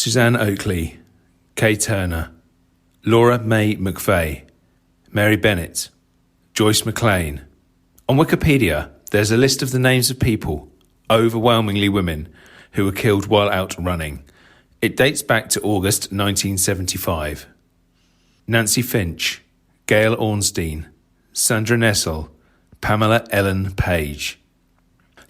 Suzanne Oakley, Kay Turner, Laura May McVeigh, Mary Bennett, Joyce McLean. On Wikipedia, there's a list of the names of people, overwhelmingly women, who were killed while out running. It dates back to August 1975. Nancy Finch, Gail Ornstein, Sandra Nessel, Pamela Ellen Page.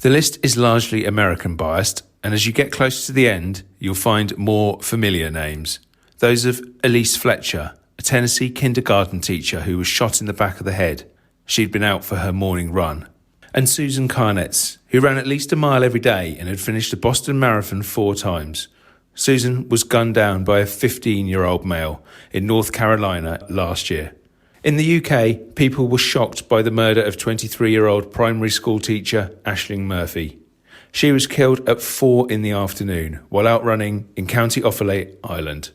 The list is largely American biased, and as you get closer to the end, you'll find more familiar names. Those of Elise Fletcher, a Tennessee kindergarten teacher who was shot in the back of the head. She'd been out for her morning run. And Susan Carnetz, who ran at least a mile every day and had finished the Boston Marathon 4 times. Susan was gunned down by a 15-year-old male in North Carolina last year. In the UK, people were shocked by the murder of 23-year-old primary school teacher Ashling Murphy. She was killed at 4 in the afternoon while out running in County Offaly, Ireland.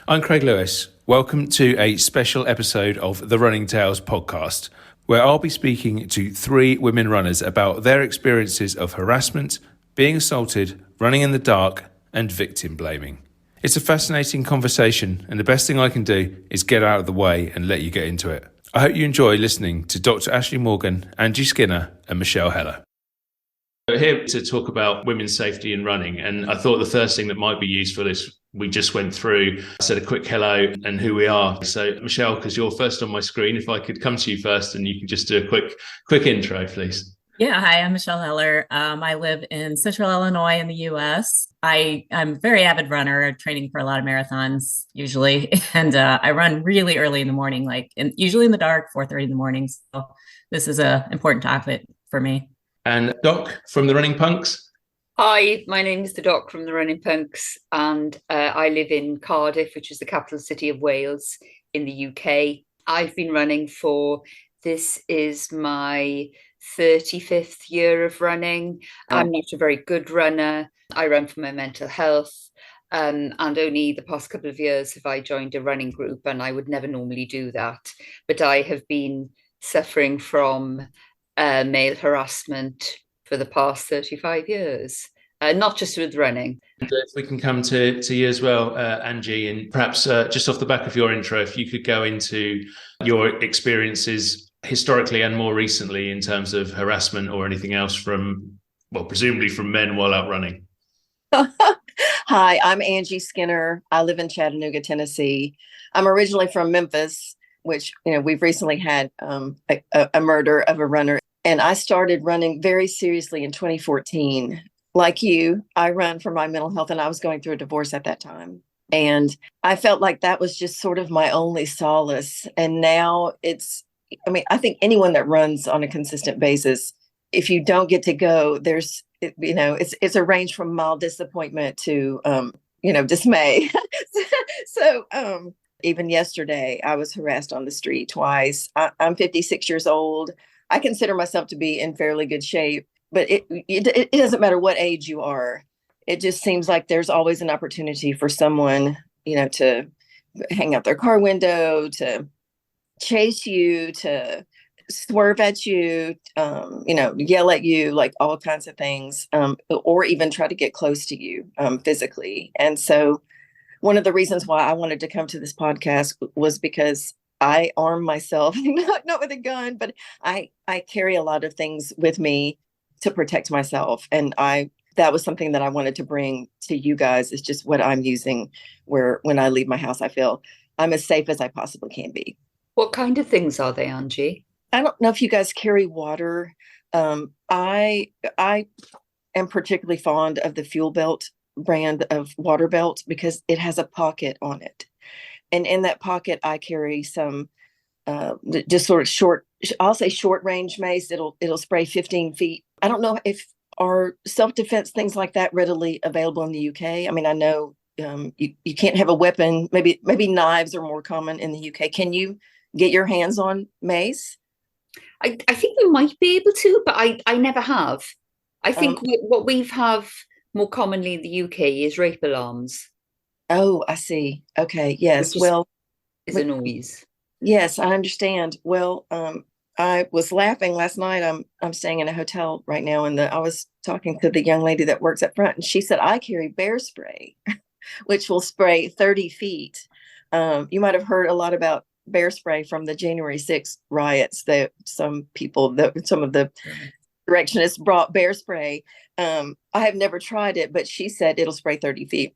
I'm Craig Lewis. Welcome to a special episode of the Running Tales podcast, where I'll be speaking to 3 women runners about their experiences of harassment, being assaulted, running in the dark, and victim blaming. It's a fascinating conversation, and the best thing I can do is get out of the way and let you get into it. I hope you enjoy listening to Dr. Ashley Morgan, Angie Skinner, and Michelle Heller. We're here to talk about women's safety in running, and I thought the first thing that might be useful is we just went through, said a quick hello and who we are. So Michelle, because you're first on my screen, if I could come to you first and you can just do a quick intro, please. Yeah, hi, I'm Michelle Heller. I live in Central Illinois in the U.S. I'm a very avid runner, training for a lot of marathons usually, and I run really early in the morning, usually in the dark, 4:30 in the morning. So this is an important topic for me. And Doc from the Running Punks. Hi, my name is the Doc from the Running Punks, and I live in Cardiff, which is the capital city of Wales in the UK. I've been running this is my 35th year of running. I'm not a very good runner. I run for my mental health. And only the past couple of years have I joined a running group, and I would never normally do that. But I have been suffering from male harassment for the past 35 years, not just with running. If we can come to you as well, Angie, and perhaps just off the back of your intro, if you could go into your experiences historically and more recently in terms of harassment or anything else presumably from men while out running. Hi, I'm Angie Skinner. I live in Chattanooga, Tennessee. I'm originally from Memphis, which, we've recently had a murder of a runner. And I started running very seriously in 2014. Like you, I run for my mental health, and I was going through a divorce at that time. And I felt like that was just sort of my only solace. And now I think anyone that runs on a consistent basis, if you don't get to go, it's a range from mild disappointment to, dismay. So even yesterday, I was harassed on the street twice. I'm 56 years old. I consider myself to be in fairly good shape, but it doesn't matter what age you are. It just seems like there's always an opportunity for someone, to hang out their car window, to chase you, to swerve at you, yell at you, like all kinds of things, or even try to get close to you physically. And so one of the reasons why I wanted to come to this podcast was because I arm myself, not with a gun, but I carry a lot of things with me to protect myself. And that was something that I wanted to bring to you guys. It's just what I'm using, where when I leave my house, I feel I'm as safe as I possibly can be. What kind of things are they, Angie? I don't know if you guys carry water. I am particularly fond of the Fuel Belt brand of water belt because it has a pocket on it. And in that pocket, I carry some just sort of short range mace. It'll spray 15 feet. I don't know if are self-defense things like that readily available in the UK. I mean, I know you can't have a weapon. Maybe knives are more common in the UK. Can you get your hands on mace? I think we might be able to, but I never have. I think what we have more commonly in the UK is rape alarms. Oh, I see. Okay. Yes. Is a noise. Yes, I understand. Well, I was laughing last night. I'm staying in a hotel right now, and I was talking to the young lady that works up front, and she said, I carry bear spray. which will spray 30 feet. You might have heard a lot about bear spray from the January 6th riots that some of the directionists brought bear spray. I have never tried it, but she said it'll spray 30 feet.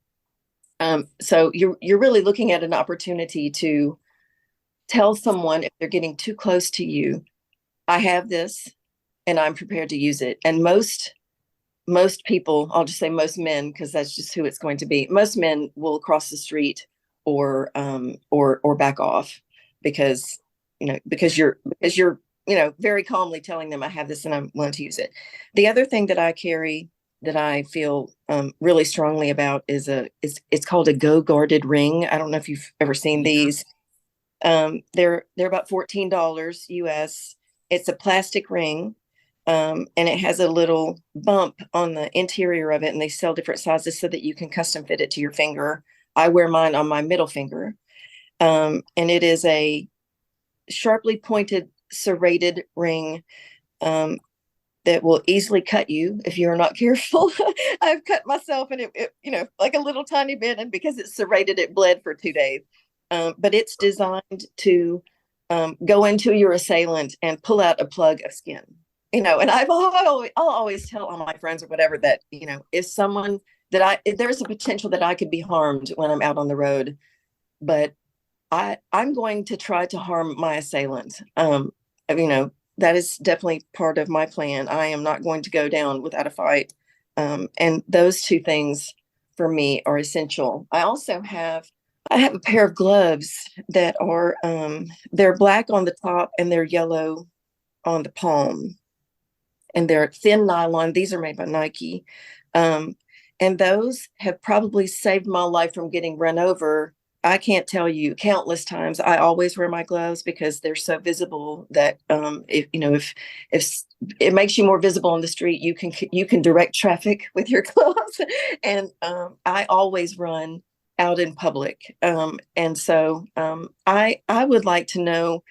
So you're really looking at an opportunity to tell someone if they're getting too close to you, I have this and I'm prepared to use it. And most people, I'll just say most men, because that's just who it's going to be. Most men will cross the street or back off because you're very calmly telling them I have this and I'm willing to use it. The other thing that I carry that I feel really strongly about is it's called a guarded ring. I don't know if you've ever seen these. They're about $14 US. It's a plastic ring. And it has a little bump on the interior of it, and they sell different sizes so that you can custom fit it to your finger. I wear mine on my middle finger. And it is a sharply pointed serrated ring that will easily cut you if you're not careful. I've cut myself and it like a little tiny bit, and because it's serrated, it bled for 2 days. But it's designed to go into your assailant and pull out a plug of skin. And I'll always tell all my friends or whatever that, if someone there's a potential that I could be harmed when I'm out on the road, but I'm going to try to harm my assailant. That is definitely part of my plan. I am not going to go down without a fight. And those two things for me are essential. I also have a pair of gloves that are, they're black on the top and they're yellow on the palm. And they're thin nylon. These are made by Nike. And those have probably saved my life from getting run over. I can't tell you countless times. I always wear my gloves because they're so visible that if it makes you more visible on the street, you can direct traffic with your gloves. And I always run out in public. And so I would like to know,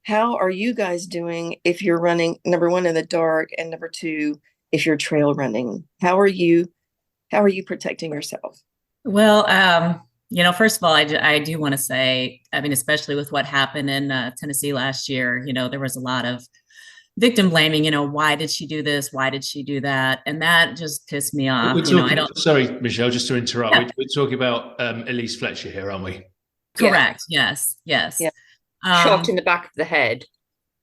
how are you guys doing if you're running, number one, in the dark, and number two, if you're trail running? How are you protecting yourself? Well, first of all, I do want to say, I mean, especially with what happened in Tennessee last year, there was a lot of victim blaming, why did she do this? Why did she do that? And that just pissed me off. Sorry, Michelle, just to interrupt. Yeah. We're talking about Eliza Fletcher here, aren't we? Correct. Yeah. Yes. Yeah. Shot in the back of the head.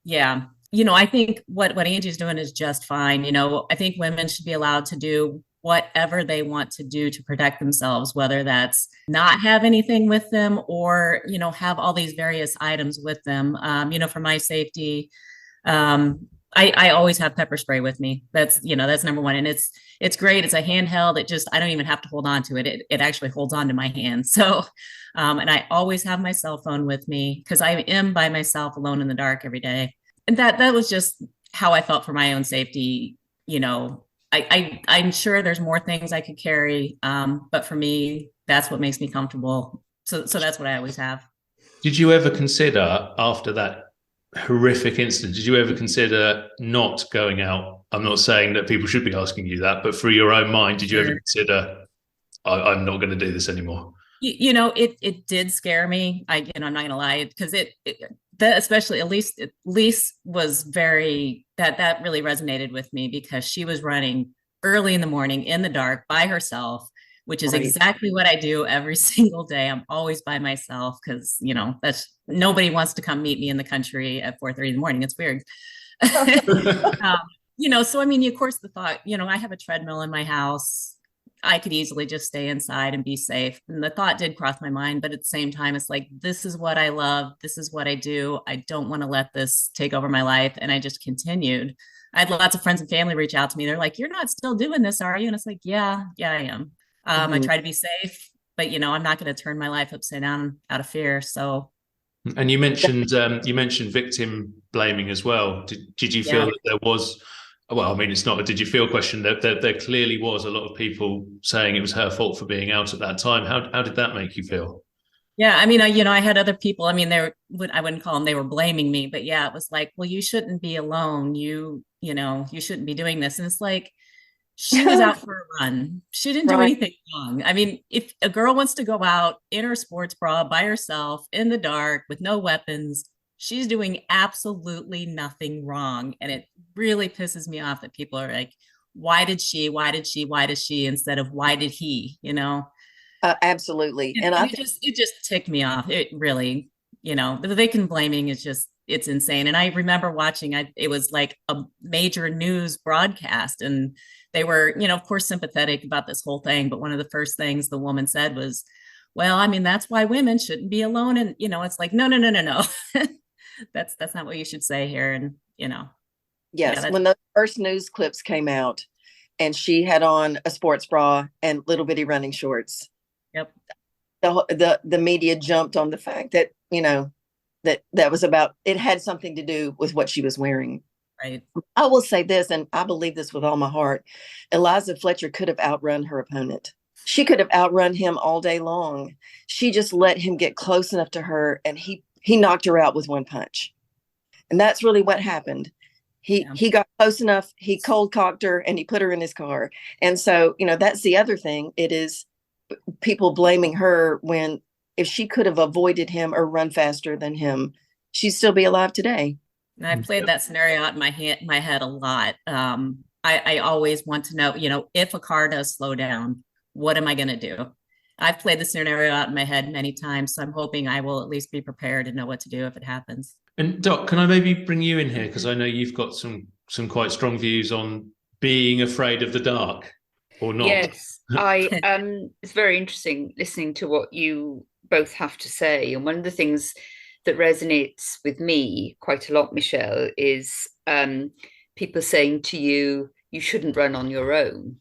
Yeah. I think what Angie's doing is just fine. I think women should be allowed to do whatever they want to do to protect themselves, whether that's not have anything with them or, have all these various items with them. For my safety, I always have pepper spray with me. That's number one. And it's great. It's a handheld. I don't even have to hold on to it. It actually holds on to my hand. So, and I always have my cell phone with me because I am by myself alone in the dark every day. And that was just how I felt for my own safety. I'm sure there's more things I could carry. But for me, that's what makes me comfortable. So that's what I always have. Did you ever consider, after that horrific incident, did you ever consider not going out? I'm not saying that people should be asking you that, but through your own mind, did you ever consider, I'm not going to do this anymore? It did scare me. I'm not going to lie, because that especially Elise was very, that really resonated with me, because she was running early in the morning in the dark by herself, which is exactly what I do every single day. I'm always by myself because, that's, nobody wants to come meet me in the country at 4:30 in the morning. It's weird. So, I mean, of course, the thought, I have a treadmill in my house. I could easily just stay inside and be safe. And the thought did cross my mind, but at the same time, it's like, this is what I love. This is what I do. I don't want to let this take over my life. And I just continued. I had lots of friends and family reach out to me. They're like, you're not still doing this, are you? And it's like, yeah, I am. I try to be safe, but I'm not going to turn my life upside down out of fear. So. And you mentioned victim blaming as well. Did you feel that there was, well, I mean, it's not a did you feel question, that there clearly was a lot of people saying it was her fault for being out at that time. How did that make you feel? Yeah, I mean, I had other people. I mean, I wouldn't call them, they were blaming me, but yeah, it was like, well, you shouldn't be alone. You shouldn't be doing this. And it's like, She was out for a run. She didn't do Right. anything wrong. I mean, if a girl wants to go out in her sports bra by herself in the dark with no weapons, she's doing absolutely nothing wrong. And it really pisses me off that people are like, why did she? Why did she? Why did she? Instead of why did he? You know? Absolutely. And And I it think, just ticked me off. It really, the victim blaming is just it's insane. And I remember watching, it was like a major news broadcast, and they were, of course, sympathetic about this whole thing. But one of the first things the woman said was, well, I mean, that's why women shouldn't be alone. And it's like, no, no, no, no, no. That's not what you should say here. And yes, that's when the first news clips came out and she had on a sports bra and little bitty running shorts, yep. the media jumped on the fact that, that was about, it had something to do with what she was wearing. Right. I will say this, and I believe this with all my heart. Eliza Fletcher could have outrun her opponent. She could have outrun him all day long. She just let him get close enough to her, and he knocked her out with one punch. And that's really what happened. He got close enough, he cold cocked her, and he put her in his car. And so, that's the other thing. It is people blaming her when if she could have avoided him or run faster than him, she'd still be alive today. And I played that scenario out in my head a lot. I always want to know, if a car does slow down, what am I going to do? I've played the scenario out in my head many times, so I'm hoping I will at least be prepared and know what to do if it happens. And Doc, can I maybe bring you in here? Because I know you've got some quite strong views on being afraid of the dark or not. Yes, it's very interesting listening to what you both have to say. And one of the things that resonates with me quite a lot, Michelle, is people saying to you, you shouldn't run on your own.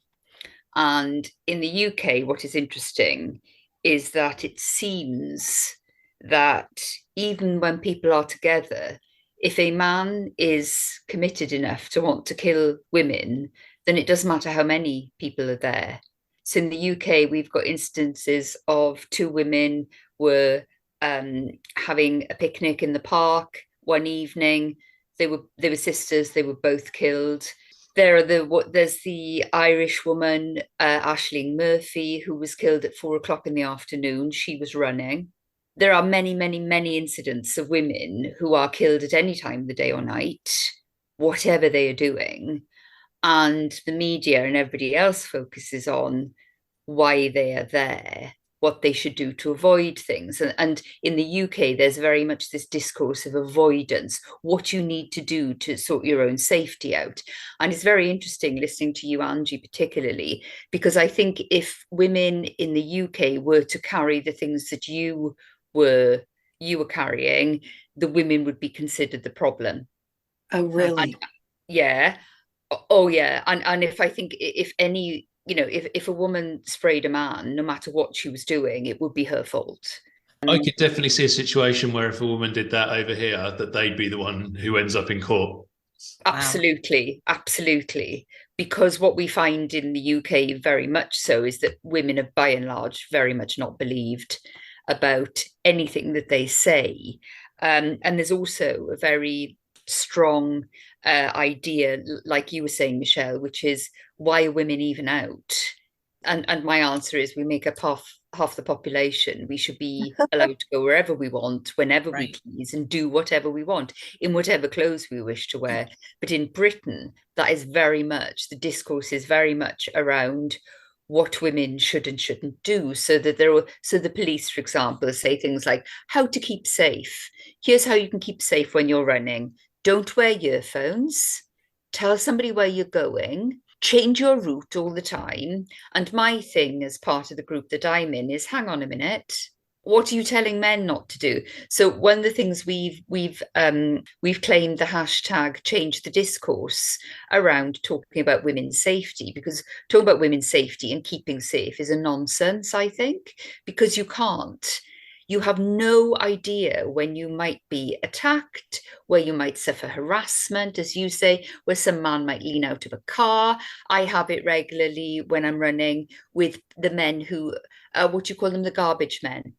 And in the UK, what is interesting is that it seems that even when people are together, if a man is committed enough to want to kill women, then it doesn't matter how many people are there. So in the UK, we've got instances of two women were having a picnic in the park one evening. They were sisters. They were both killed. There's the Irish woman, Ashling Murphy, who was killed at 4 o'clock in the afternoon. She was running. There are many, many, many incidents of women who are killed at any time of the day or night, whatever they are doing. And the media and everybody else focuses on why they are there, what they should do to avoid things. And in the UK, there's very much this discourse of avoidance, what you need to do to sort your own safety out. And it's very interesting listening to you, Angie, particularly, because I think if women in the UK were to carry the things that you were carrying, the women would be considered the problem. Oh, really? Yeah. Oh, yeah. And if I think if any, if a woman sprayed a man, no matter what she was doing, it would be her fault. I could definitely see a situation where if a woman did that over here, that they'd be the one who ends up in court. Absolutely, wow. Absolutely. Because what we find in the UK very much so is that women are by and large very much not believed about anything that they say. And there's also a very strong idea, like you were saying, Michelle, which is why are women even out? And my answer is we make up half the population. We should be allowed to go wherever we want, whenever we please, and do whatever we want in whatever clothes we wish to wear. But in Britain, that is very much, the discourse is very much around what women should and shouldn't do. So the police, for example, say things like how to keep safe. Here's how you can keep safe when you're running. Don't wear earphones. Tell somebody where you're going. Change your route all the time. And my thing as part of the group that I'm in is, hang on a minute, what are you telling men not to do? So one of the things we've claimed the hashtag change the discourse around talking about women's safety, because talking about women's safety and keeping safe is a nonsense, I think, because you can't. You have no idea when you might be attacked, where you might suffer harassment, as you say, where some man might lean out of a car. I have it regularly when I'm running with the men who, what do you call them, the garbage men.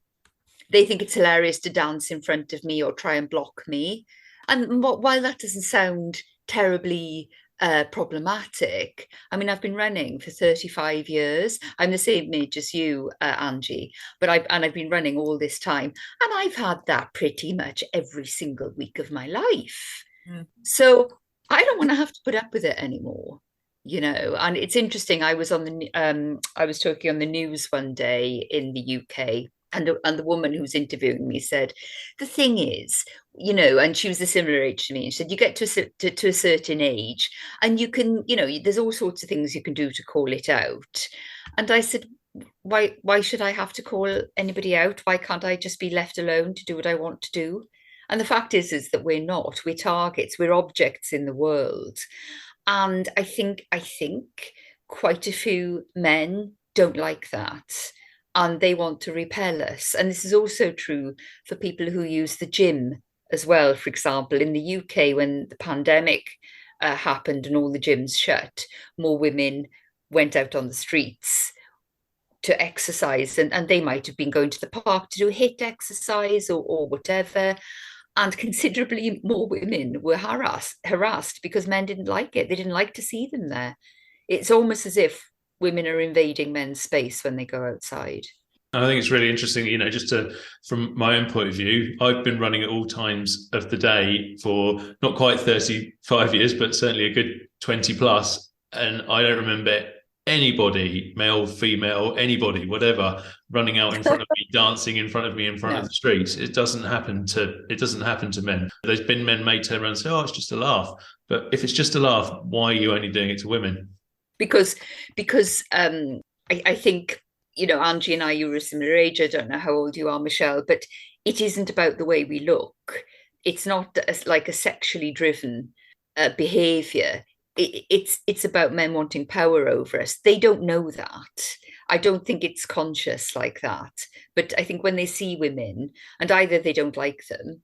They think it's hilarious to dance in front of me or try and block me. And while that doesn't sound terribly problematic. I mean, I've been running for 35 years. I'm the same age as you, Angie, but I've been running all this time, and I've had that pretty much every single week of my life. So I don't want to have to put up with it anymore, And it's interesting. I was talking on the news one day in the UK, and the woman who was interviewing me said, the thing is, and she was a similar age to me, and she said, you get to a certain age, and you can, there's all sorts of things you can do to call it out. And I said, why should I have to call anybody out? Why can't I just be left alone to do what I want to do? And the fact is that we're not. We're targets. We're objects in the world. And I think quite a few men don't like that, and they want to repel us. And this is also true for people who use the gym as well. For example, in the UK, when the pandemic happened and all the gyms shut, more women went out on the streets to exercise, and they might have been going to the park to do HIIT exercise or whatever. And considerably more women were harassed because men didn't like it. They didn't like to see them there. It's almost as if women are invading men's space when they go outside. I think it's really interesting, from my own point of view, I've been running at all times of the day for not quite 35 years, but certainly a good 20 plus. And I don't remember anybody, male, female, anybody, whatever, running out in front of me, dancing in front of me, in front of the street. It doesn't happen to men. There's been men may turn around and say, oh, it's just a laugh. But if it's just a laugh, why are you only doing it to women? Because I think, Angie and I, you were a similar age. I don't know how old you are, Michelle, but it isn't about the way we look. It's not like a sexually driven behavior. It's about men wanting power over us. They don't know that. I don't think it's conscious like that. But I think when they see women, and either they don't like them,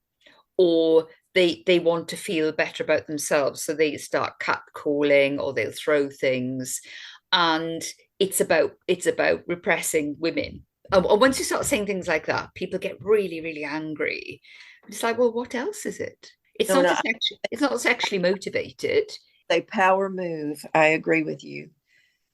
or they want to feel better about themselves, so they start catcalling or they'll throw things, and it's about repressing women. And once you start saying things like that, people get really, really angry. It's like, well, what else is it? It's not sexually motivated. They power move. I agree with you.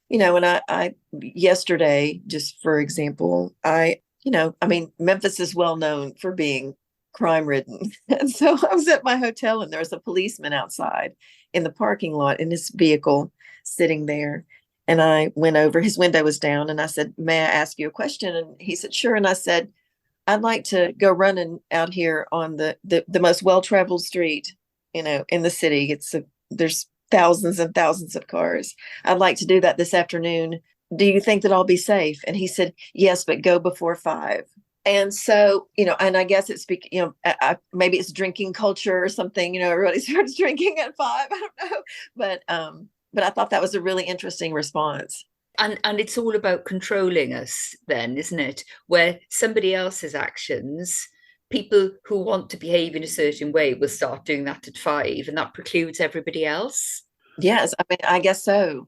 And I yesterday, just for example, Memphis is well known for being crime ridden. And so I was at my hotel and there was a policeman outside in the parking lot in his vehicle sitting there. And I went over, his window was down, and I said, may I ask you a question? And he said, sure. And I said, I'd like to go running out here on the most well-traveled street, in the city. There's thousands and thousands of cars. I'd like to do that this afternoon. Do you think that I'll be safe? And he said, yes, but go before 5. And so, and I guess it's, maybe it's drinking culture or something, everybody starts drinking at 5. I don't know. But I thought that was a really interesting response. And it's all about controlling us then, isn't it? Where somebody else's actions, people who want to behave in a certain way will start doing that at 5, and that precludes everybody else. Yes, I guess so.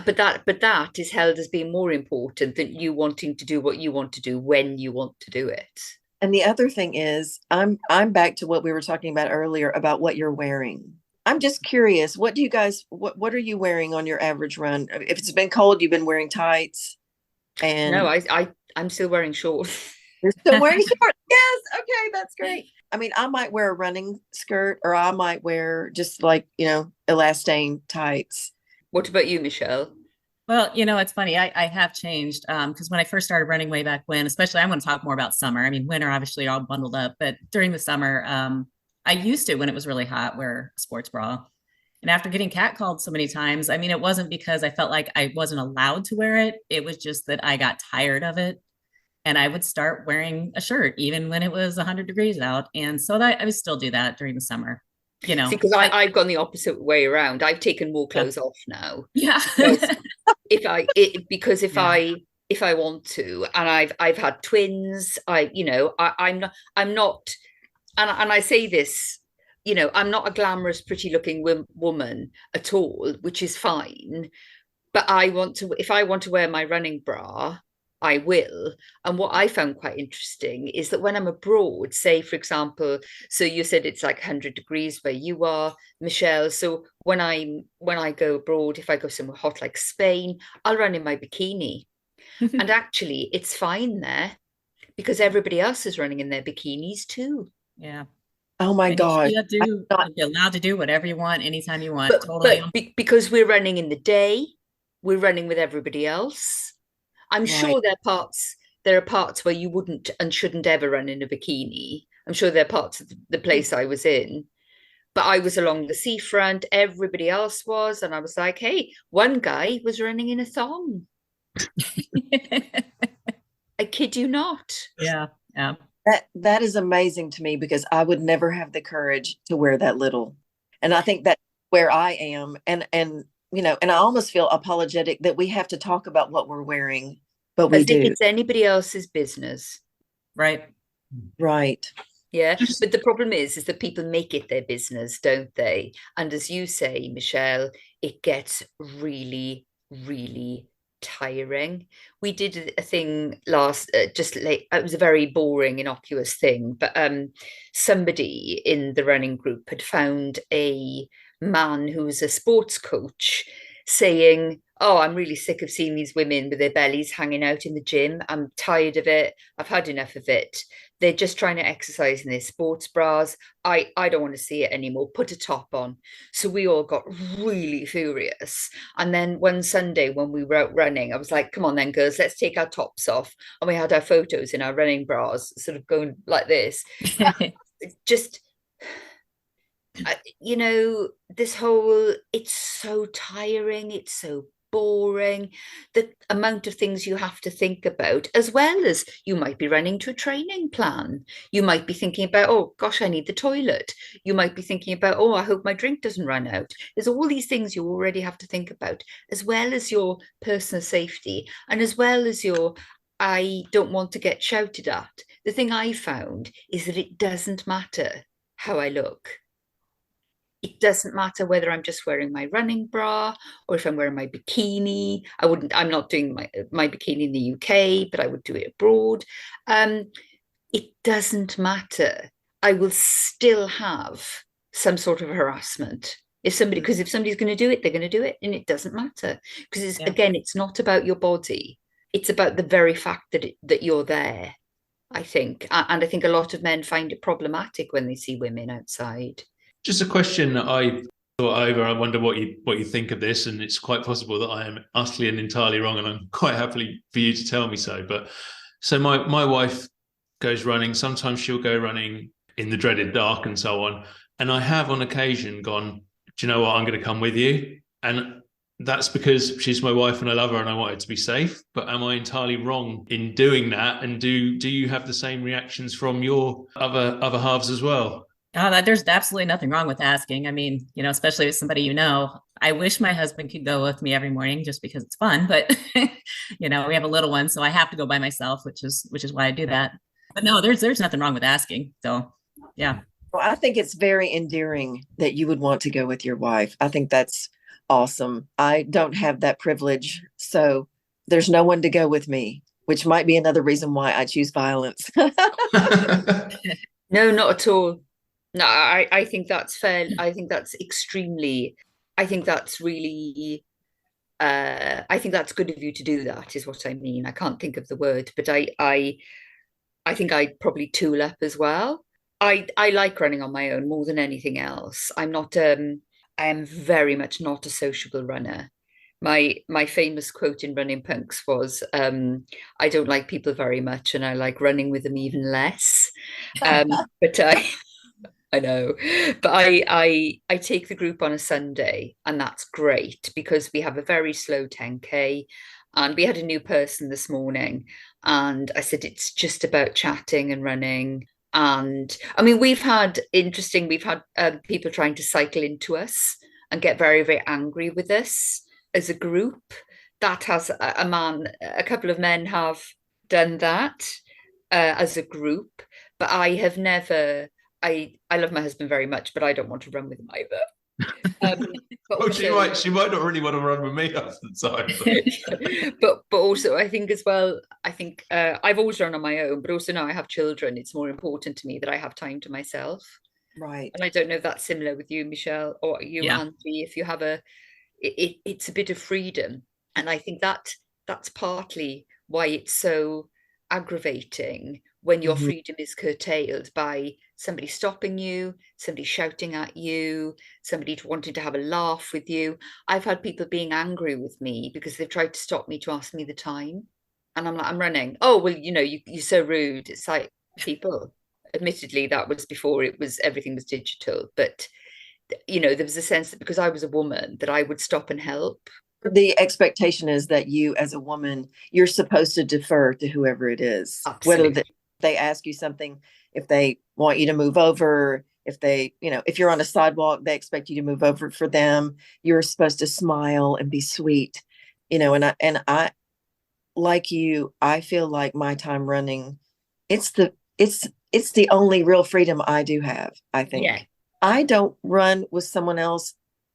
But that is held as being more important than you wanting to do what you want to do when you want to do it. And the other thing is, I'm back to what we were talking about earlier about what you're wearing. I'm just curious, what are you wearing on your average run? If it's been cold, you've been wearing tights. And no, I'm still wearing shorts. You're still wearing shorts? Yes. Okay, that's great. I might wear a running skirt, or I might wear just like, elastane tights. What about you, Michelle? Well, it's funny. I have changed because when I first started running way back when, especially, I'm going to talk more about summer. I mean, winter, obviously, you're all bundled up. But during the summer, I used to, when it was really hot, wear a sports bra. And after getting catcalled so many times, it wasn't because I felt like I wasn't allowed to wear it. It was just that I got tired of it. And I would start wearing a shirt even when it was 100 degrees out. And so I would still do that during the summer. Because I've gone the opposite way around. I've taken more clothes off now. Yeah. if I want to, and I've had twins, I'm not, and I say this, I'm not a glamorous, pretty looking woman at all, which is fine. But if I want to wear my running bra, I will. And what I found quite interesting is that when I'm abroad, say, for example, so you said it's like 100 degrees where you are, Michelle. So when I go abroad, if I go somewhere hot like Spain, I'll run in my bikini. And actually, it's fine there because everybody else is running in their bikinis too. Yeah. Oh my And you gosh. should I'm do, not, you're allowed to do whatever you want, anytime you want. Because we're running in the day, we're running with everybody else. I'm right. sure there are parts where you wouldn't and shouldn't ever run in a bikini. I'm sure there are parts of the place I was in, but I was along the seafront, everybody else was, and I was like, hey, one guy was running in a thong. I kid you not. Yeah. Yeah. That is amazing to me because I would never have the courage to wear that little. And I think that's where I am. And and I almost feel apologetic that we have to talk about what we're wearing, but we As if do. it's anybody else's business. Right. Right. Yeah. But the problem is that people make it their business, don't they? And as you say, Michelle, it gets really, really tiring. We did a thing just late. It was a very boring, innocuous thing, but somebody in the running group had found a man who was a sports coach saying, oh, I'm really sick of seeing these women with their bellies hanging out in the gym. I'm tired of it. I've had enough of it. They're just trying to exercise in their sports bras. I don't want to see it anymore. Put a top on. So we all got really furious. And then one Sunday when we were out running, I was like, come on then, girls, let's take our tops off. And we had our photos in our running bras, sort of going like this. Just, this whole, it's so tiring. It's so boring, the amount of things you have to think about, as well as you might be running to a training plan. You might be thinking about, oh gosh, I need the toilet. You might be thinking about, oh, I hope my drink doesn't run out. There's all these things you already have to think about, as well as your personal safety, and as well as your, I don't want to get shouted at. The thing I found is that it doesn't matter how I look. It doesn't matter whether I'm just wearing my running bra or if I'm wearing my bikini. I'm not doing my bikini in the UK, but I would do it abroad. It doesn't matter. I will still have some sort of harassment. Because if somebody's going to do it, they're going to do it, and it doesn't matter. Because again, it's not about your body. It's about the very fact that you're there, I think. And I think a lot of men find it problematic when they see women outside. Just a question that I thought over. I wonder what you think of this, and it's quite possible that I am utterly and entirely wrong, and I'm quite happy for you to tell me so. But so my wife goes running. Sometimes she'll go running in the dreaded dark and so on. And I have on occasion gone, do you know what? I'm going to come with you. And that's because she's my wife and I love her and I want her to be safe. But am I entirely wrong in doing that? And do you have the same reactions from your other halves as well? There's absolutely nothing wrong with asking. I mean, especially with somebody I wish my husband could go with me every morning just because it's fun, but we have a little one, so I have to go by myself, which is why I do that. But no, there's nothing wrong with asking. So yeah. Well, I think it's very endearing that you would want to go with your wife. I think that's awesome. I don't have that privilege, so there's no one to go with me, which might be another reason why I choose violence. No, not at all. No, I think that's fair. I think that's extremely, I think that's really, I think that's good of you to do that, is what I mean. I can't think of the word, but I think I'd probably tool up as well. I like running on my own more than anything else. I am very much not a sociable runner. My famous quote in Running Punks was, I don't like people very much and I like running with them even less. But I know, but I take the group on a Sunday, and that's great because we have a very slow 10K, and we had a new person this morning, and I said it's just about chatting and running. And I mean, we've had people trying to cycle into us and get very, very angry with us as a group. That has a couple of men have done that as a group, but I have never. I love my husband very much, but I don't want to run with him either. But Well, also, she might not really want to run with me half the time. but also I think as well, I think I've always run on my own, but also now I have children, it's more important to me that I have time to myself. Right. And I don't know if that's similar with you, Michelle, or you, Yeah. Angie, if you have it's a bit of freedom. And I think that's partly why it's so aggravating when your Mhm. freedom is curtailed by somebody stopping you, somebody shouting at you, somebody wanting to have a laugh with you. I've had people being angry with me because they've tried to stop me to ask me the time. And I'm like, I'm running. Oh, well, you're so rude. It's like, people, admittedly, that was before everything was digital. But, there was a sense that because I was a woman, that I would stop and help. The expectation is that you, as a woman, you're supposed to defer to whoever it is, whether Absolutely. they ask you something, if they want you to move over, if they, if you're on a sidewalk, they expect you to move over for them. You're supposed to smile and be sweet, and I, like you, I feel like my time running, it's the only real freedom I do have, I Yeah. think. I don't run with someone else.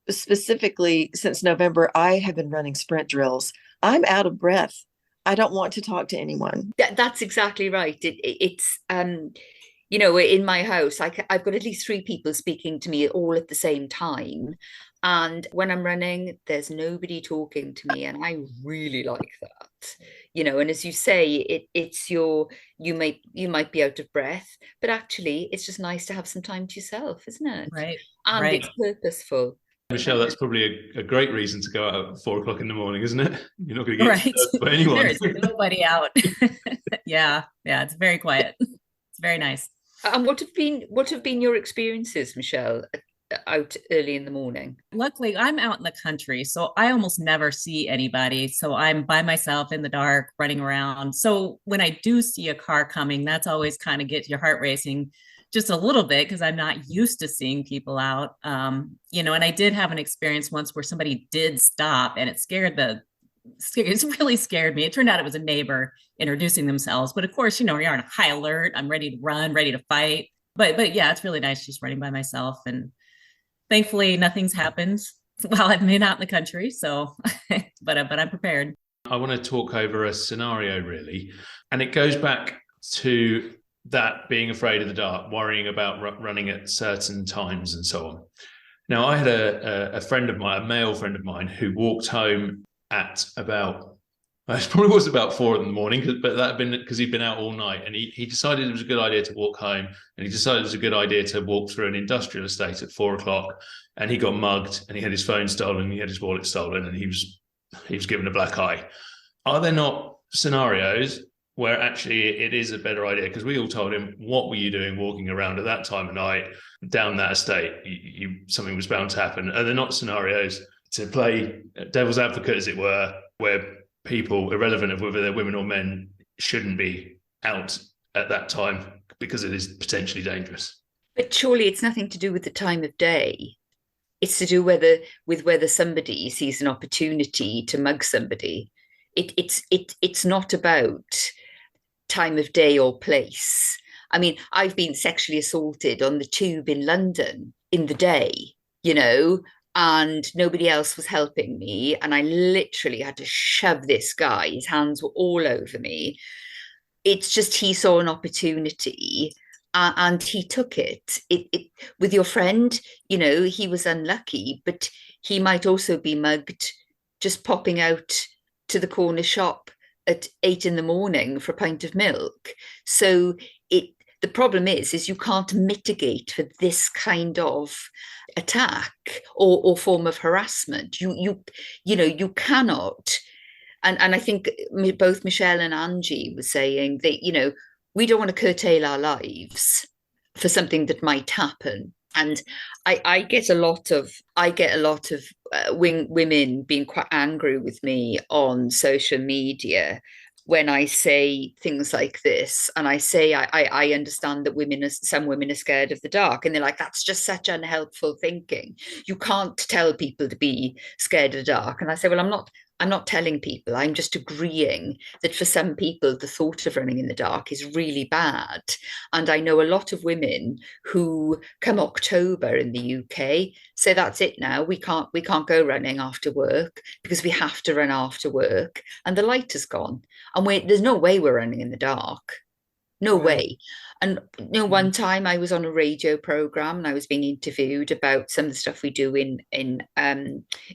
Specifically, since November, I have been running sprint drills. I'm out of breath. I don't want to talk to anyone. That's exactly right. It's in my house, I've got at least three people speaking to me all at the same time. And when I'm running, there's nobody talking to me. And I really like that. And as you say, you might be out of breath, but actually it's just nice to have some time to yourself, isn't it? Right. And Right. it's purposeful. Michelle, that's probably a great reason to go out at 4 o'clock in the morning, isn't it? You're not going to get Right. disturbed by anyone. There is nobody out. Yeah. Yeah. It's very quiet. It's very nice. And what have been your experiences, Michelle, out early in the morning? Luckily, I'm out in the country, so I almost never see anybody. So I'm by myself in the dark, running around. So when I do see a car coming, that's always kind of gets your heart racing just a little bit because I'm not used to seeing people out. And I did have an experience once where somebody did stop, and it's really scared me. It turned out it was a neighbor introducing themselves, but of course, you're on a high alert. I'm ready to run, ready to fight. But yeah, it's really nice just running by myself, and thankfully nothing's happened while I've been out in the country. So, but I'm prepared. I want to talk over a scenario, really. And it goes back to that being afraid of the dark, worrying about running at certain times and so on. Now, I had a friend of mine, a male friend of mine, who walked home at about, it probably was about 4 in the morning, but that had been because he'd been out all night, and he decided it was a good idea to walk home, and he decided it was a good idea to walk through an industrial estate at 4 o'clock, and he got mugged, and he had his phone stolen, he had his wallet stolen, and he was given a black eye. Are there not scenarios where actually it is a better idea? Because we all told him, what were you doing walking around at that time of night down that estate? Something was bound to happen. Are there not scenarios to play devil's advocate, as it were, where people, irrelevant of whether they're women or men, shouldn't be out at that time because it is potentially dangerous? But surely it's nothing to do with the time of day. It's to do with whether somebody sees an opportunity to mug somebody. It's not about time of day or place. I mean, I've been sexually assaulted on the tube in London in the day, and nobody else was helping me. And I literally had to shove this guy. His hands were all over me. It's just he saw an opportunity and he took it. With your friend, he was unlucky, but he might also be mugged just popping out to the corner shop at 8 in the morning for a pint of milk. So the problem is you can't mitigate for this kind of attack or form of harassment. You cannot. And I think both Michelle and Angie were saying that, we don't want to curtail our lives for something that might happen. And I get a lot of women being quite angry with me on social media when I say things like this. And I say, I understand that some women are scared of the dark. And they're like, that's just such unhelpful thinking. You can't tell people to be scared of the dark. And I say, well, I'm not telling people, I'm just agreeing that for some people, the thought of running in the dark is really bad. And I know a lot of women who come October in the UK say that's it now. We can't go running after work because we have to run after work and the light has gone. And there's no way we're running in the dark. No way. And one time I was on a radio program and I was being interviewed about some of the stuff we do in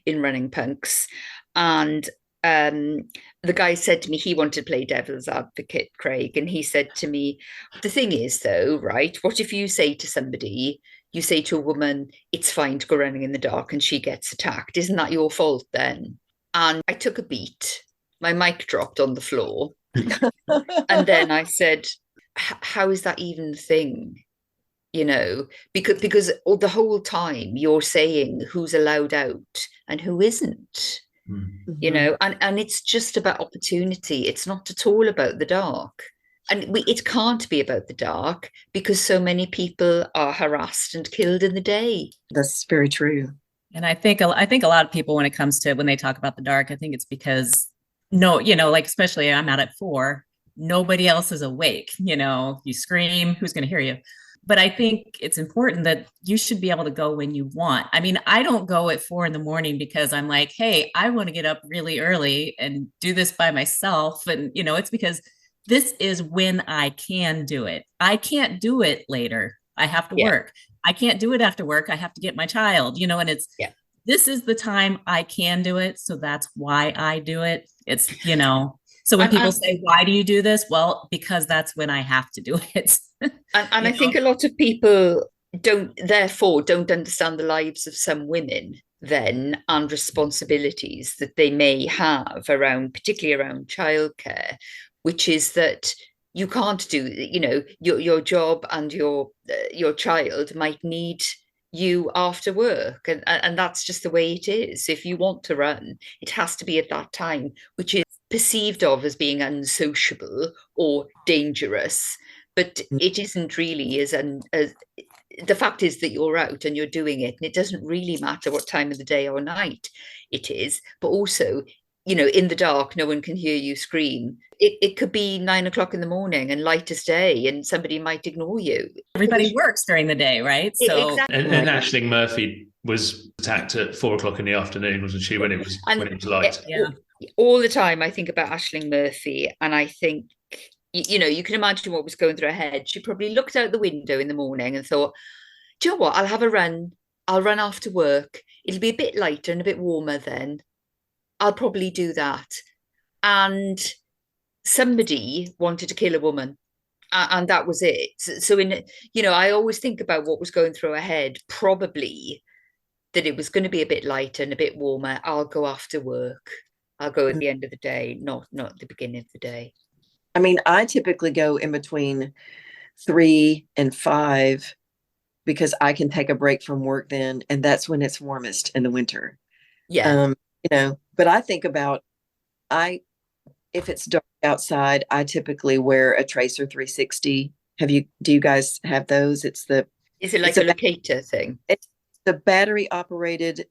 running punks, and the guy said to me he wanted to play devil's advocate, Craig, and he said to me, the thing is though, right, what if you say to a woman, it's fine to go running in the dark and she gets attacked? Isn't that your fault then? And I took a beat. My mic dropped on the floor. And then I said, how is that even a thing? Because the whole time you're saying who's allowed out and who isn't. And it's just about opportunity. It's not at all about the dark. And it can't be about the dark because so many people are harassed and killed in the day. That's very true. And I think a lot of people, when they talk about the dark, I think it's because like especially I'm out at 4, nobody else is awake. You scream, who's going to hear you? But I think it's important that you should be able to go when you want. I mean, I don't go at 4 a.m. because I'm like, hey, I want to get up really early and do this by myself. And, it's because this is when I can do it. I can't do it later. I have to work. I can't do it after work. I have to get my child, and this is the time I can do it. So that's why I do it. It's, so when people say, why do you do this? Well, because that's when I have to do it. And I think a lot of people don't understand the lives of some women then and responsibilities that they may have particularly around childcare, which is that you can't do, your job and your child might need you after work. And that's just the way it is. If you want to run, it has to be at that time, which is perceived of as being unsociable or dangerous. But it isn't really as the fact is that you're out and you're doing it, and it doesn't really matter what time of the day or night it is. But also, in the dark, no one can hear you scream. It could be 9 o'clock in the morning and light as day, and somebody might ignore you. Everybody works during the day, right? So exactly. And Ashling Murphy was attacked at 4 o'clock in the afternoon, wasn't she? When it was light. Yeah. All the time I think about Ashling Murphy, and I think, you can imagine what was going through her head. She probably looked out the window in the morning and thought, do you know what? I'll have a run. I'll run after work. It'll be a bit lighter and a bit warmer then. I'll probably do that. And somebody wanted to kill a woman. And that was it. So I always think about what was going through her head, probably that it was going to be a bit lighter and a bit warmer. I'll go after work. I'll go at the end of the day, not at the beginning of the day. I mean, I typically go in between 3 and 5 because I can take a break from work then, and that's when it's warmest in the winter. Yeah. But I think about, if it's dark outside, I typically wear a Tracer 360. Do you guys have those? Is it like a locator thing? It's the battery operated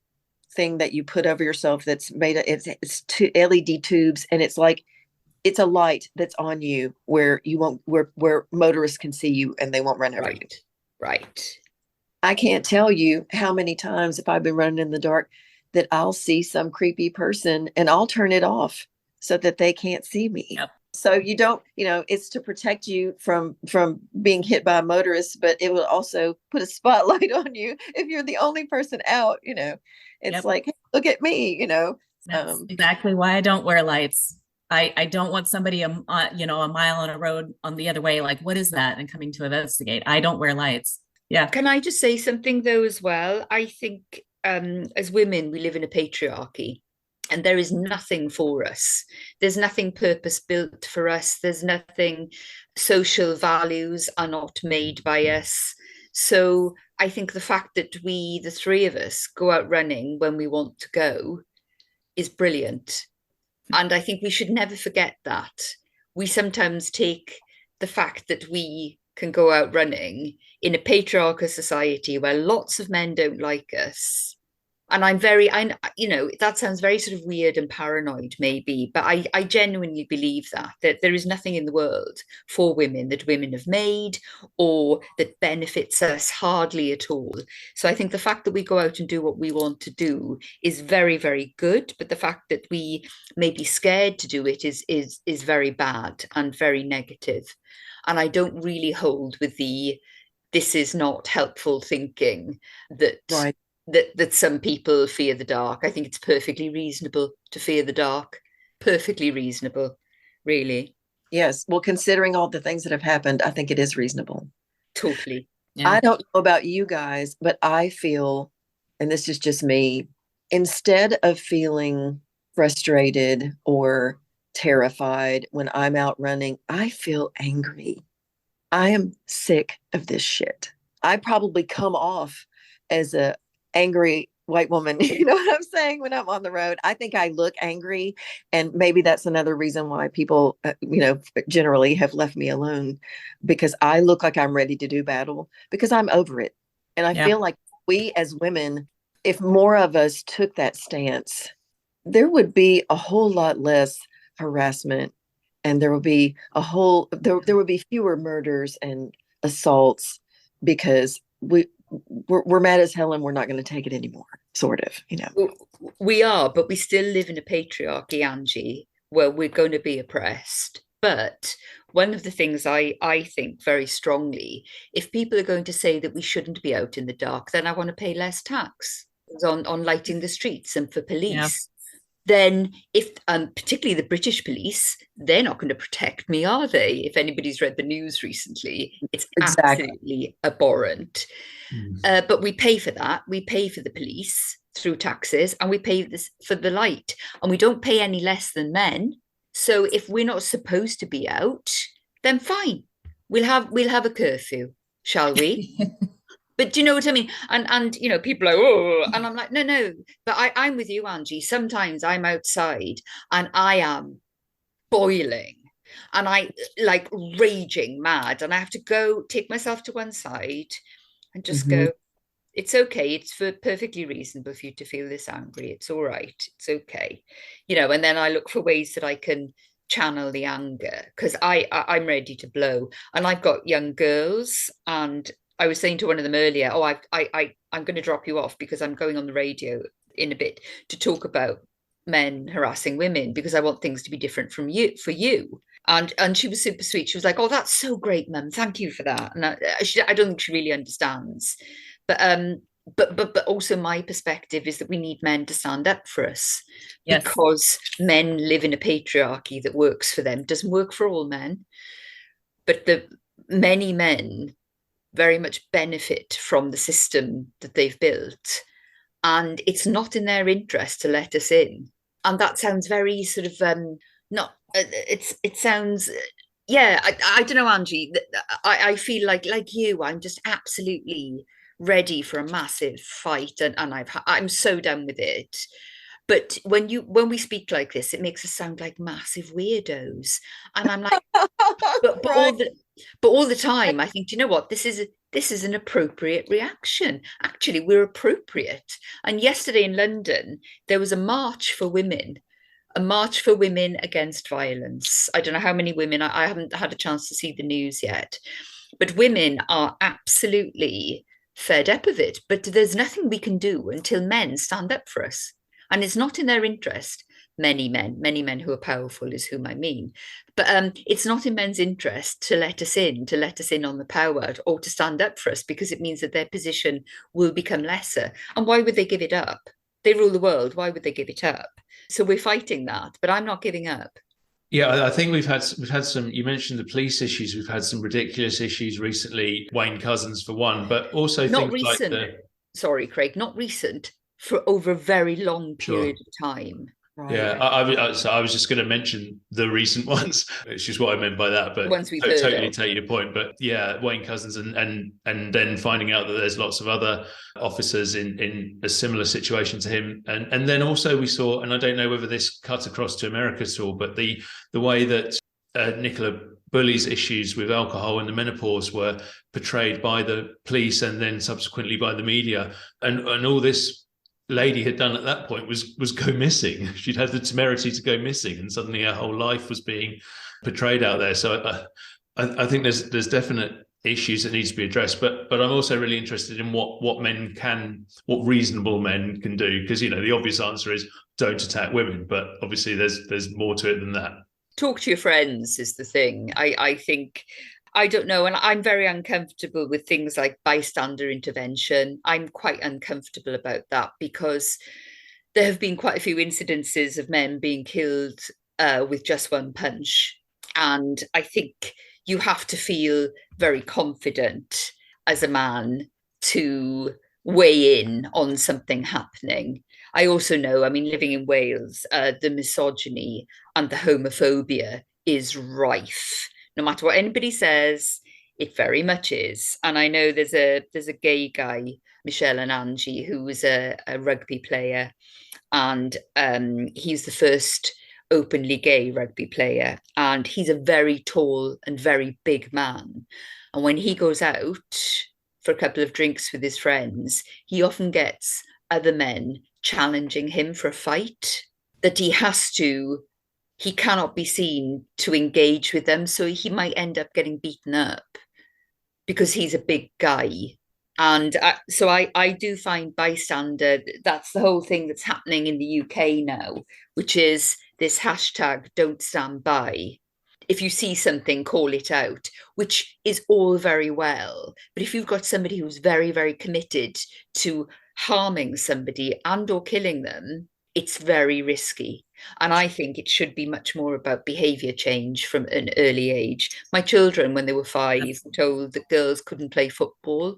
thing that you put over yourself that's made of, it's two LED tubes, and it's a light that's on you where you won't, where motorists can see you and they won't run over you. Right. I can't tell you how many times, if I've been running in the dark, that I'll see some creepy person and I'll turn it off so that they can't see me. Yep. So you don't, it's to protect you from being hit by a motorist, but it will also put a spotlight on you if you're the only person out. It's like, hey, look at me. That's exactly why I don't wear lights. I don't want somebody a mile on a road on the other way, like, what is that, and coming to investigate. I don't wear lights. Yeah. Can I just say something though as well? I think as women, we live in a patriarchy. And there is nothing for us. There's nothing purpose built for us. There's nothing, social values are not made by us. So I think the fact that we, the three of us, go out running when we want to go is brilliant. And I think we should never forget that. We sometimes take the fact that we can go out running in a patriarchal society where lots of men don't like us And that sounds very sort of weird and paranoid maybe, but I genuinely believe that there is nothing in the world for women that women have made or that benefits us hardly at all. So I think the fact that we go out and do what we want to do is very, very good. But the fact that we may be scared to do it is very bad and very negative. And I don't really hold with this is not helpful thinking that Right. that some people fear the dark. I think it's perfectly reasonable to fear the dark. Perfectly reasonable, really. Yes. Well, considering all the things that have happened, I think it is reasonable. Totally. Yeah. I don't know about you guys, but I feel, and this is just me, instead of feeling frustrated or terrified when I'm out running, I feel angry. I am sick of this shit. I probably come off as a angry white woman. You know what I'm saying? When I'm on the road, I think I look angry. And maybe that's another reason why people, generally have left me alone, because I look like I'm ready to do battle because I'm over it. And I feel like we as women, if more of us took that stance, there would be a whole lot less harassment, and there would be there would be fewer murders and assaults, because we're mad as hell and we're not going to take it anymore, sort of, We are, but we still live in a patriarchy, Angie, where we're going to be oppressed. But one of the things I think very strongly, if people are going to say that we shouldn't be out in the dark, then I want to pay less tax on lighting the streets and for police. Then if particularly the British police, they're not going to protect me, are they? If anybody's read the news recently, it's absolutely abhorrent. But we pay for that. We pay for the police through taxes, and we pay this for the light, and we don't pay any less than men. So if we're not supposed to be out, then fine. We'll have a curfew, shall we? But do you know what I mean? And people are like, oh, and I'm like, no. But I'm with you, Angie. Sometimes I'm outside and I am boiling and I like raging mad, and I have to go take myself to one side and just go, it's okay. It's perfectly reasonable for you to feel this angry. It's all right. It's okay. And then I look for ways that I can channel the anger, because I'm ready to blow. And I've got young girls, and I was saying to one of them earlier, I'm going to drop you off because I'm going on the radio in a bit to talk about men harassing women, because I want things to be different for you. And she was super sweet. She was like, oh, that's so great, Mum. Thank you for that. And I don't think she really understands. But also my perspective is that we need men to stand up for us, because men live in a patriarchy that works for them, doesn't work for all men. But the many men very much benefit from the system that they've built, and it's not in their interest to let us in. And that sounds very sort of not it sounds I don't know, Angie. I feel like you, I'm just absolutely ready for a massive fight, and I'm so done with it. But when we speak like this, it makes us sound like massive weirdos, and I'm like, but all the time I think, do you know what, this is an appropriate reaction. Actually, we're appropriate. And yesterday in London there was a march for women against violence. I don't know how many women, I haven't had a chance to see the news yet, but women are absolutely fed up of it. But there's nothing we can do until men stand up for us. And it's not in their interest. Many men who are powerful is whom I mean. But it's not in men's interest to let us in on the power, or to stand up for us, because it means that their position will become lesser. And why would they give it up? They rule the world. Why would they give it up? So we're fighting that, but I'm not giving up. Yeah, I think we've had some, you mentioned the police issues. We've had some ridiculous issues recently, Wayne Couzens for one, but also not things recent. like Sorry, Craig, not recent, for over a very long period of time. Right. Yeah, I was just going to mention the recent ones, which is what I meant by that. But Ones we've totally take your point. But yeah, Wayne Couzens, and then finding out that there's lots of other officers in a similar situation to him, and then also we saw, and I don't know whether this cut across to America at all, but the way that Nicola Bulley's issues with alcohol and the menopause were portrayed by the police and then subsequently by the media, and all this lady had done at that point was go missing. She'd had the temerity to go missing, and suddenly her whole life was being portrayed out there. So I think there's definite issues that need to be addressed, but I'm also really interested in what reasonable men can do, because the obvious answer is don't attack women, but obviously there's more to it than that. Talk to your friends is the thing. I think, I don't know, and I'm very uncomfortable with things like bystander intervention. I'm quite uncomfortable about that, because there have been quite a few incidences of men being killed with just one punch, and I think you have to feel very confident as a man to weigh in on something happening. I also know, living in Wales, the misogyny and the homophobia is rife. No matter what anybody says, it very much is. And I know there's a gay guy, Michelle and Angie, who was a rugby player, and he's the first openly gay rugby player, and he's a very tall and very big man. And when he goes out for a couple of drinks with his friends, he often gets other men challenging him for a fight, that he cannot be seen to engage with them, so he might end up getting beaten up because he's a big guy. And so I do find bystander, that's the whole thing that's happening in the UK now, which is this hashtag don't stand by. If you see something, call it out, which is all very well. But if you've got somebody who's very, very committed to harming somebody and or killing them, it's very risky. And I think it should be much more about behaviour change from an early age. My children, when they were 5, were told that girls couldn't play football.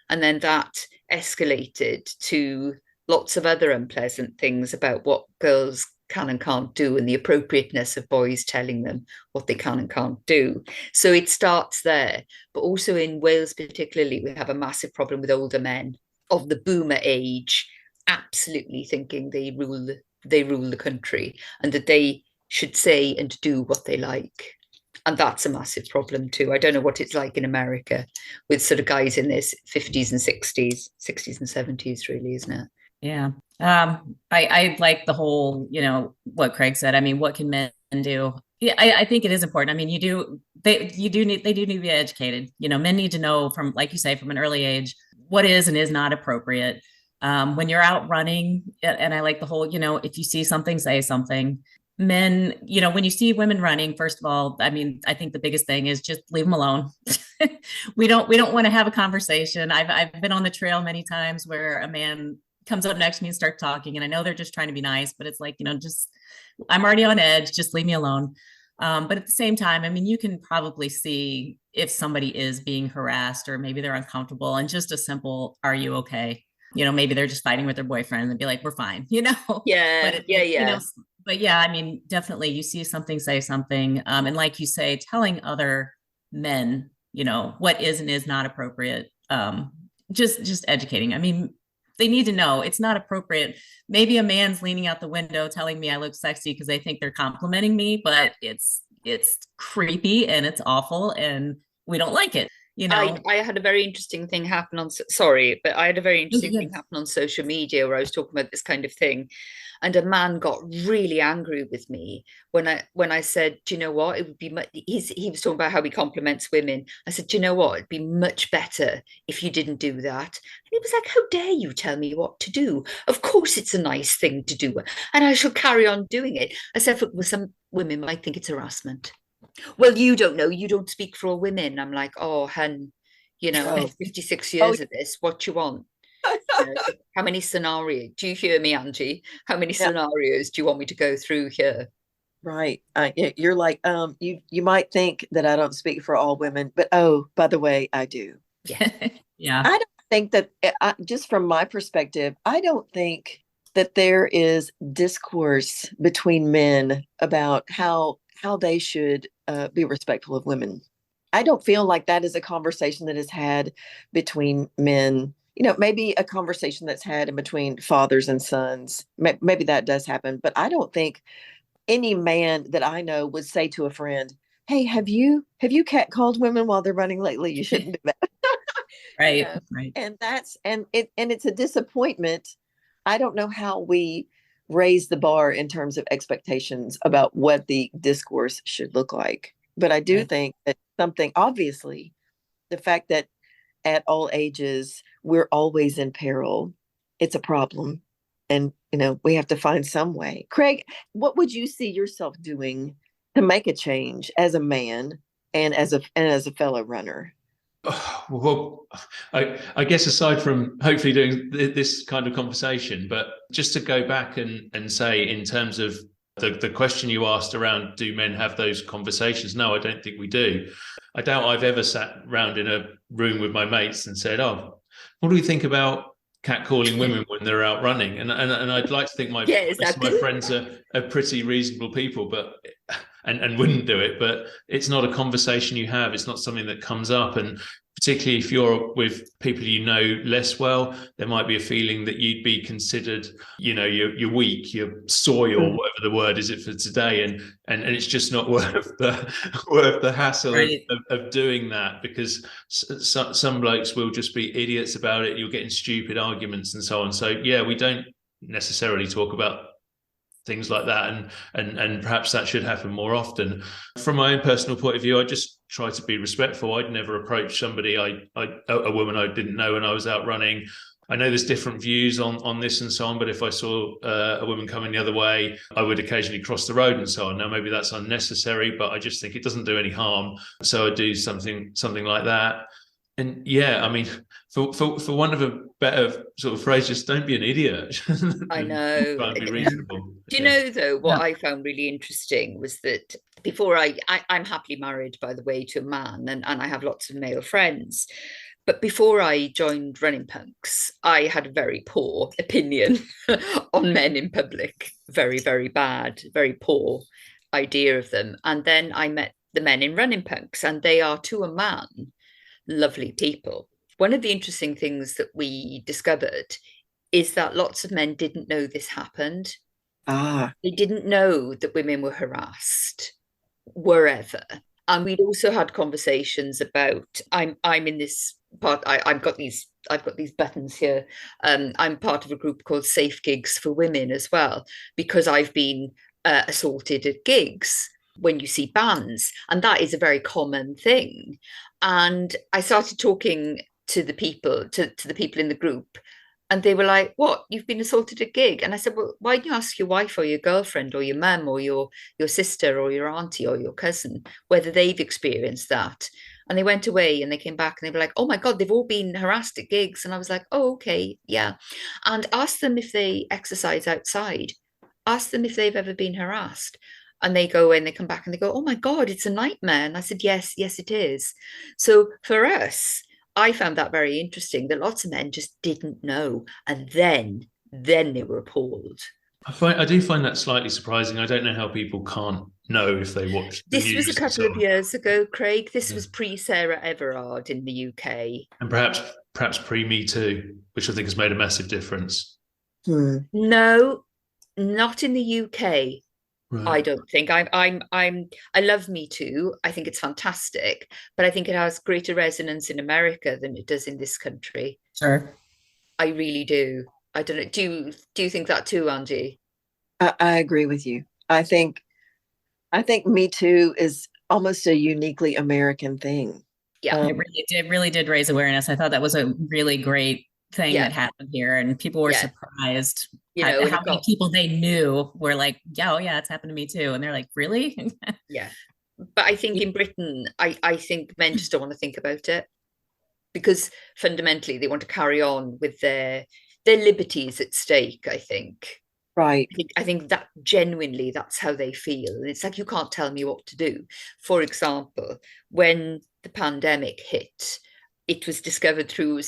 And then that escalated to lots of other unpleasant things about what girls can and can't do, and the appropriateness of boys telling them what they can and can't do. So it starts there. But also in Wales particularly, we have a massive problem with older men of the boomer age absolutely thinking they rule the country, and that they should say and do what they like. And that's a massive problem too. I don't know what it's like in America with sort of guys in their 50s and 60s and 70s, really, isn't it? Yeah. I like the whole, what Craig said. What can men do? Yeah, I think it is important. They do need to be educated. Men need to know from, like you say, from an early age, what is and is not appropriate. When you're out running, and I like the whole, if you see something, say something. Men, when you see women running, first of all, I think the biggest thing is just leave them alone. We don't want to have a conversation. I've been on the trail many times where a man comes up next to me and starts talking, and I know they're just trying to be nice, but it's like, just, I'm already on edge, just leave me alone. But at the same time, you can probably see if somebody is being harassed, or maybe they're uncomfortable, and just a simple, are you okay? Maybe they're just fighting with their boyfriend and be like, we're fine, Yeah, yeah. But yeah, definitely you see something, say something. And like you say, telling other men, what is and is not appropriate. Just educating. They need to know it's not appropriate. Maybe a man's leaning out the window telling me I look sexy because they think they're complimenting me, but it's creepy and it's awful and we don't like it. I had a very interesting thing happen on, sorry, but I had a very interesting thing happen on social media where I was talking about this kind of thing. And a man got really angry with me when I said, do you know what? It would be much, he was talking about how he compliments women. I said, do you know what? It'd be much better if you didn't do that. And he was like, how dare you tell me what to do? Of course it's a nice thing to do, and I shall carry on doing it. I said, well, some women might think it's harassment. Well, you don't know. You don't speak for all women. I'm like, oh, hun, 56 years of this. What you want? How many scenarios? Do you hear me, Angie? How many scenarios do you want me to go through here? Right. You're like, you might think that I don't speak for all women, but oh, by the way, I do. Yeah. Yeah. I don't think that, just from my perspective, I don't think that there is discourse between men about how they should be respectful of women. I don't feel like that is a conversation that is had between men. Maybe a conversation that's had in between fathers and sons. Maybe that does happen, but I don't think any man that I know would say to a friend, hey, have you catcalled women while they're running lately? You shouldn't do that. Right. Right. And it's a disappointment I don't know how we raise the bar in terms of expectations about what the discourse should look like. But I do think that something, obviously, the fact that at all ages, we're always in peril, it's a problem. And, we have to find some way. Craig, what would you see yourself doing to make a change as a man and as a fellow runner? Well, I guess aside from hopefully doing this kind of conversation, but just to go back and say, in terms of the question you asked around, do men have those conversations? No, I don't think we do. I doubt I've ever sat around in a room with my mates and said, oh, what do we think about catcalling women when they're out running? And I'd like to think my friends are pretty reasonable people, but and wouldn't do it. But it's not a conversation you have. It's not something that comes up. And particularly if you're with people you know less well, there might be a feeling that you'd be considered, you're weak, you're soy, or whatever the word is for today, and it's just not worth the hassle of doing that, because some blokes will just be idiots about it. You'll get in stupid arguments and so on. So yeah, we don't necessarily talk about things like that, and perhaps that should happen more often. From my own personal point of view, I just try to be respectful. I'd never approach somebody, a woman I didn't know when I was out running. I know there's different views on this and so on, but if I saw a woman coming the other way, I would occasionally cross the road and so on. Now, maybe that's unnecessary, but I just think it doesn't do any harm. So I do something like that. And yeah, I mean, for want of a better sort of phrase, just don't be an idiot. I know. Try and be reasonable. Do you know, though, what I found really interesting was that before I'm happily married, by the way, to a man, and I have lots of male friends. But before I joined Running Punks, I had a very poor opinion on men in public. Very, very bad, very poor idea of them. And then I met the men in Running Punks, and they are, to a man, lovely people. One of the interesting things that we discovered is that lots of men didn't know this happened. They didn't know that women were harassed wherever. And we'd also had conversations about, I'm in this part, I've got these buttons here. I'm part of a group called Safe Gigs for Women as well, because I've been assaulted at gigs when you see bands, and that is a very common thing. And I started talking to the people in the group, and they were like, "What? You've been assaulted at a gig?" And I said, "Well, why don't you ask your wife or your girlfriend or your mum or your sister or your auntie or your cousin whether they've experienced that?" And they went away and they came back and they were like, "Oh my God, they've all been harassed at gigs." And I was like, "Oh, okay, yeah." And ask them if they exercise outside. Ask them if they've ever been harassed. And they go and they come back and they go, "Oh my God, it's a nightmare." And I said, yes, it is. So for us, I found that very interesting, that lots of men just didn't know. And then they were appalled. I do find that slightly surprising. I don't know how people can't know if they watch the This news. was a couple of years ago, Craig. This was pre-Sarah Everard in the UK. And perhaps pre-Me Too, which I think has made a massive difference. No, not in the UK. Right. I don't think. I love Me Too. I think it's fantastic, but I think it has greater resonance in America than it does in this country. Sure. I really do. I don't know. Do you think that too, Angie? I agree with you. I think Me Too is almost a uniquely American thing. Yeah, it really did raise awareness. I thought that was a really great thing that happened here, and people were surprised. How many people they knew were like, "Yeah, oh yeah, it's happened to me too," and they're like, "Really?" Yeah, but I think in Britain, I think men just don't want to think about it, because fundamentally they want to carry on with their liberties at stake. I think. Right. I think that genuinely that's how they feel. It's like, you can't tell me what to do. For example, when the pandemic hit, it was discovered through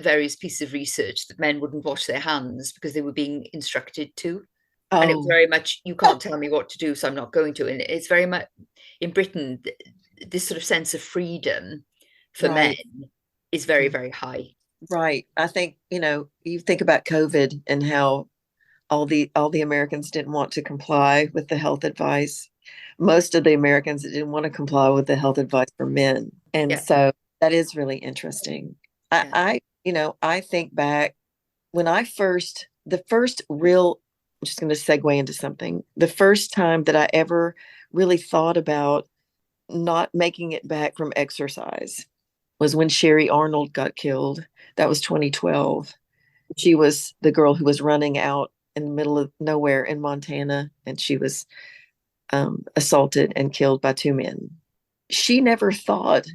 various pieces of research that men wouldn't wash their hands because they were being instructed to. Oh. And it was very much, you can't tell me what to do, so I'm not going to. And it's very much, in Britain, this sort of sense of freedom for men is very, very high. Right. I think, you think about COVID and how all the Americans didn't want to comply with the health advice. Most of the Americans didn't want to comply with the health advice for men. And so that is really interesting. I think back when I first the first real, I'm just going to segue into something. The first time that I ever really thought about not making it back from exercise was when Sherry Arnold got killed. That was 2012. She was the girl who was running out in the middle of nowhere in Montana, and she was assaulted and killed by two men. She never thought,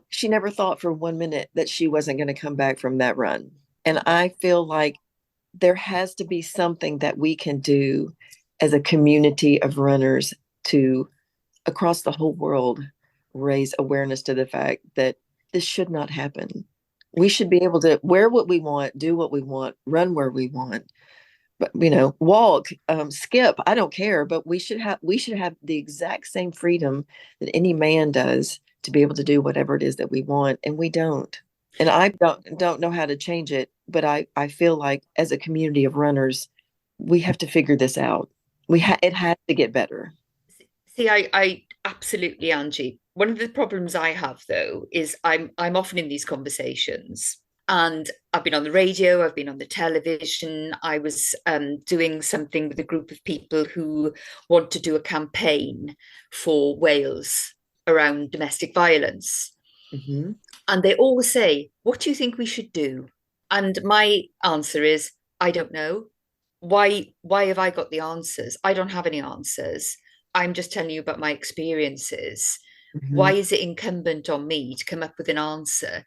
she never thought for 1 minute that she wasn't going to come back from that run. And I feel like there has to be something that we can do as a community of runners to, across the whole world, raise awareness to the fact that this should not happen. We should be able to wear what we want, do what we want, run where we want, but walk, skip. I don't care, but we should have the exact same freedom that any man does to be able to do whatever it is that we want, and we don't. And I don't know how to change it, but I feel like as a community of runners, we have to figure this out. It has to get better. See, I absolutely, Angie. One of the problems I have, though, is I'm often in these conversations, and I've been on the radio, I've been on the television. I was doing something with a group of people who want to do a campaign for Wales around domestic violence. Mm-hmm. And they all say, what do you think we should do? And my answer is, I don't know. Why have I got the answers? I don't have any answers. I'm just telling you about my experiences. Mm-hmm. Why is it incumbent on me to come up with an answer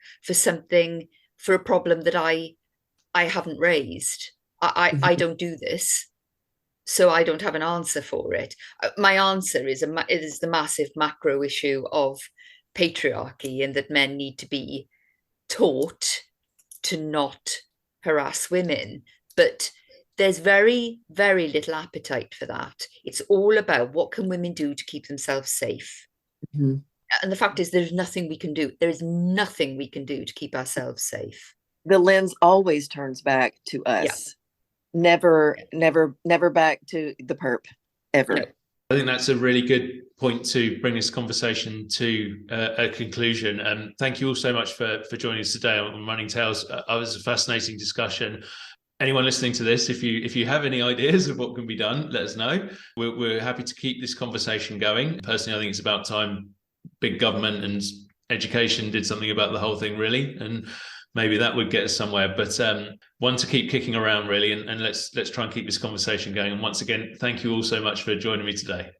for a problem that I haven't raised? I don't do this, so I don't have an answer for it. My answer is the massive macro issue of patriarchy, and that men need to be taught to not harass women. But there's very, very little appetite for that. It's all about what can women do to keep themselves safe. Mm-hmm. And the fact is, there's nothing we can do. There is nothing we can do to keep ourselves safe. The lens always turns back to us. Yeah. Never back to the perp, ever. No. I think that's a really good point to bring this conversation to a conclusion. Thank you all so much for joining us today on Running Tales. It was a fascinating discussion. Anyone listening to this, if you have any ideas of what can be done, let us know. We're happy to keep this conversation going. Personally, I think it's about time big government and education did something about the whole thing, really, and maybe that would get us somewhere. But one to keep kicking around, really, and let's try and keep this conversation going. And once again, thank you all so much for joining me today.